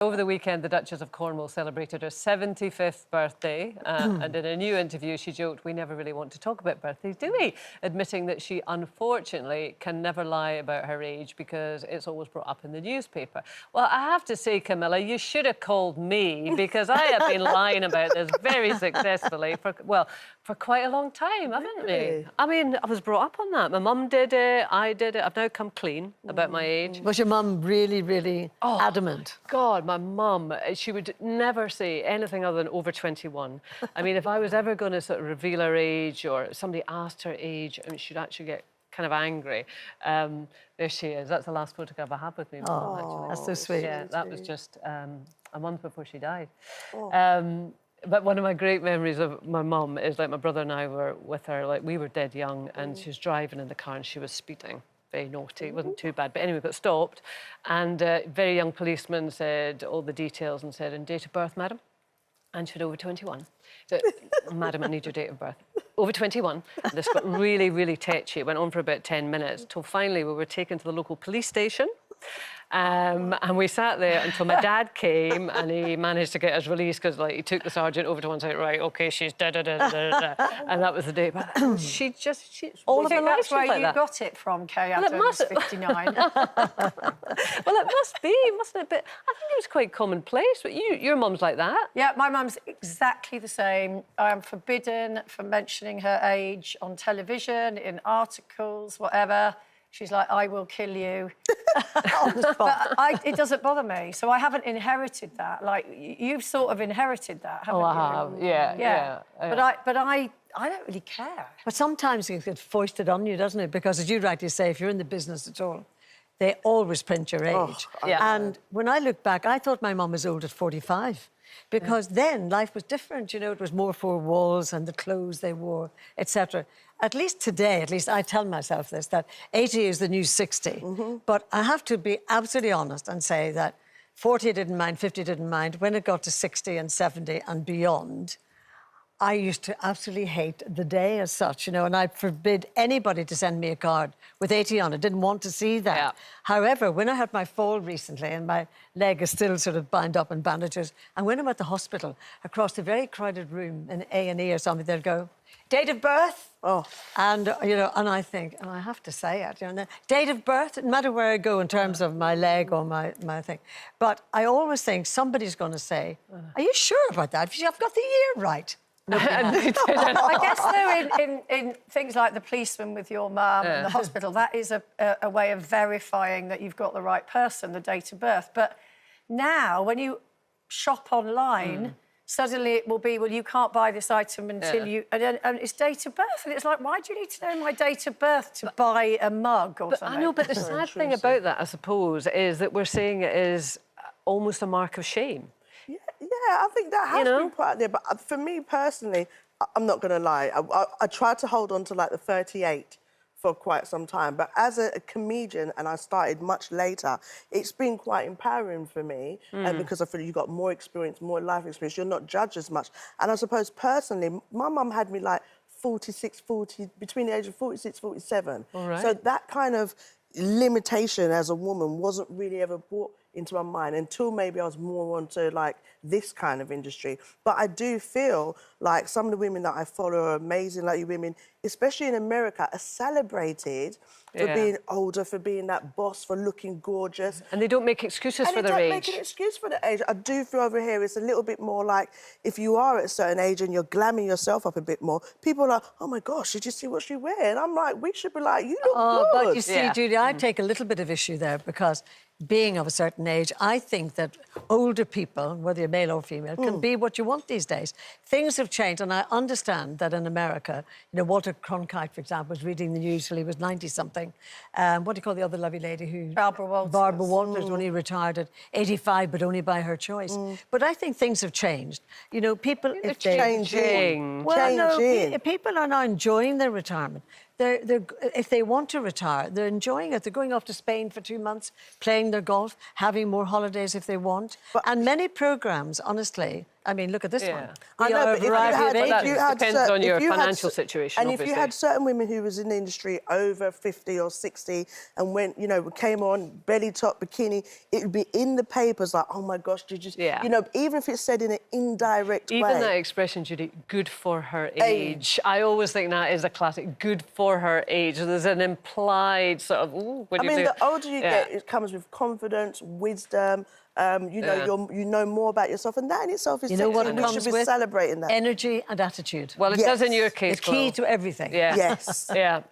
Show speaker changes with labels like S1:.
S1: Over the weekend, the Duchess of Cornwall celebrated her 75th birthday, and in a new interview, she joked, "We never really want to talk about birthdays, do we?" Admitting that she, unfortunately, can never lie about her age because it's always brought up in the newspaper. Well, I have to say, Camilla, you should have called me because I have been lying about this very successfully for quite a long time, haven't we? I mean, I was brought up on that. My mum did it, I did it. I've now come clean about my age.
S2: Was your mum really, really adamant?
S1: God, my mum, she would never say anything other than over 21. I mean, if I was ever going to sort of reveal her age or somebody asked her age, I mean, she'd actually get kind of angry. There she is. That's the last photograph I have with me. Mum, actually.
S2: That's so sweet.
S1: Yeah, that was just a month before she died. But one of my great memories of my mum is, like, my brother and I were with her, like, we were dead young, and she was driving in the car and she was speeding. Very naughty, it wasn't too bad. But anyway, got stopped, and a very young policeman said all the details and said, "And date of birth, madam?" And she said, "Over 21. So, "Madam, I need your date of birth." Over 21. And this got really, really tetchy. It went on for about 10 minutes, till finally we were taken to the local police station. And we sat there until my dad came, and he managed to get us released because, like, he took the sergeant over to one side, right, OK, she's da-da-da-da-da-da, and that was the day. But she all of her life
S3: that's where
S1: like
S3: you
S1: that.
S3: got it from, Kay, Adam was 59.
S1: Well, it must be, mustn't it? But I think it was quite commonplace. But your mum's like that.
S3: Yeah, my mum's exactly the same. I am forbidden from mentioning her age on television, in articles, whatever. She's like, "I will kill you." But it doesn't bother me. So I haven't inherited that. Like, you've sort of inherited that, haven't you?
S1: I have, yeah.
S3: But I don't really care.
S2: But sometimes it gets foisted on you, doesn't it? Because, as you rightly say, if you're in the business at all, they always print your age. And when I look back, I thought my mum was old at 45. Because then life was different, you know, it was more four walls and the clothes they wore, etc. At least today, at least I tell myself this, that 80 is the new 60. But I have to be absolutely honest and say that 40 didn't mind, 50 didn't mind. When it got to 60 and 70 and beyond, I used to absolutely hate the day as such, you know, and I forbid anybody to send me a card with 80 on it. Didn't want to see that. Yeah. However, when I had my fall recently and my leg is still sort of bound up in bandages, and when I'm at the hospital, across a very crowded room in A&E or something, they'll go, "Date of birth?" And, you know, and I think, and I have to say it, you know, date of birth, no matter where I go in terms of my leg or my thing. But I always think somebody's going to say, "Are you sure about that? I've got the year right."
S3: I guess, though, in things like the policeman with your mum and the hospital, that is a way of verifying that you've got the right person, the date of birth. But now, when you shop online, suddenly it will be, well, you can't buy this item until you... And it's date of birth. And it's like, why do you need to know my date of birth to buy a mug or something?
S1: I know, but the sad thing about that, I suppose, is that we're seeing it as almost a mark of shame.
S4: Yeah, I think that has been quite there. But for me personally, I'm not going to lie, I tried to hold on to, like, the 38 for quite some time. But as a comedian, and I started much later, it's been quite empowering for me because I feel you've got more experience, more life experience. You're not judged as much. And I suppose personally, my mum had me, like, 46, 40, between the age of 46, 47.
S1: Right.
S4: So that kind of limitation as a woman wasn't really ever brought into my mind until maybe I was more onto, like, this kind of industry. But I do feel like some of the women that I follow are amazing, like you women, especially in America, are celebrated for being older, for being that boss, for looking gorgeous.
S1: And they don't make excuses for their age.
S4: They don't make an excuse for the age. I do feel over here it's a little bit more like, if you are at a certain age and you're glamming yourself up a bit more, people are like, "Oh, my gosh, did you see what she wear?" And I'm like, we should be like, "You look good."
S2: But you see, Judy, I take a little bit of issue there because being of a certain age, I think that older people, whether you're male or female, can be what you want these days. Things have changed, and I understand that in America, you know, Walter Cronkite, for example, was reading the news till he was 90-something. What do you call the other lovely lady who...
S3: Barbara Walters.
S2: Barbara Walters only retired at 85, but only by her choice. But I think things have changed. You know, people...
S4: It's changing.
S2: Well, no, people are now enjoying their retirement. If they want to retire, they're enjoying it. They're going off to Spain for 2 months, playing their golf, having more holidays if they want. And many programmes, honestly, I mean, look at this one.
S4: I know, but if you had
S1: depends on your financial situation,
S4: and
S1: obviously.
S4: if you had certain women who was in the industry over 50 or 60 and went, you know, came on belly top bikini, it would be in the papers like, oh my gosh, did you... You know, even if it's said in an indirect way.
S1: Even that expression, Judy, good for her age. I always think that is a classic, good for her age. There's an implied sort of, ooh, when
S4: I mean, the older you get, it comes with confidence, wisdom, you know, you know more about yourself, and that in itself is
S2: what it
S4: we
S2: comes
S4: should be
S2: with?
S4: celebrating that.
S2: Energy and attitude.
S1: Well, it does in your case,
S2: It's key to everything.
S1: Yeah.
S4: Yes.
S1: Yeah.